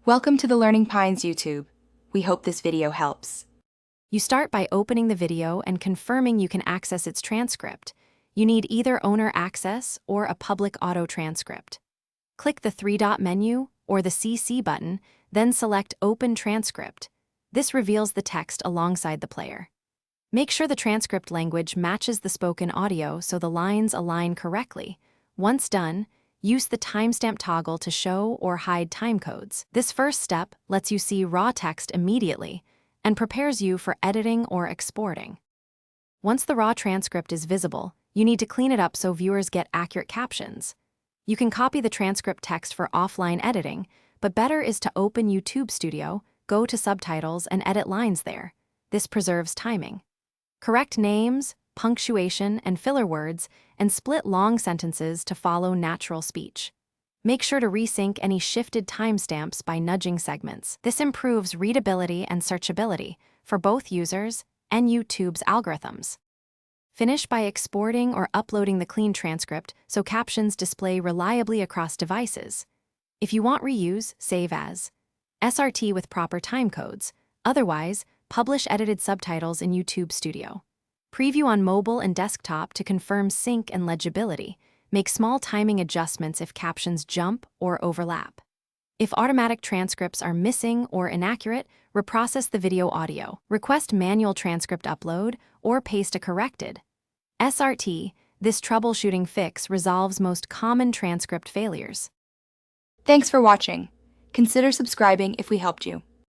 Welcome to the Learning Pines YouTube. We hope this video helps. You start by opening the video and confirming you can access its transcript. You need either owner access or a public auto transcript. Click the three-dot menu or the CC button, then select Open Transcript. This reveals the text alongside the player. Make sure the transcript language matches the spoken audio so the lines align correctly. Once done, use the timestamp toggle to show or hide timecodes. This first step lets you see raw text immediately and prepares you for editing or exporting. Once the raw transcript is visible, you need to clean it up so viewers get accurate captions. You can copy the transcript text for offline editing, but better is to open YouTube Studio, go to subtitles, and edit lines there. This preserves timing. Correct names, punctuation, and filler words, and split long sentences to follow natural speech. Make sure to resync any shifted timestamps by nudging segments. This improves readability and searchability for both users and YouTube's algorithms. Finish by exporting or uploading the clean transcript so captions display reliably across devices. If you want reuse, save as SRT with proper timecodes. Otherwise, publish edited subtitles in YouTube Studio. Preview on mobile and desktop to confirm sync and legibility. Make small timing adjustments if captions jump or overlap. If automatic transcripts are missing or inaccurate, reprocess the video audio. Request manual transcript upload or paste a corrected SRT. This troubleshooting fix resolves most common transcript failures. Thanks for watching. Consider subscribing if we helped you.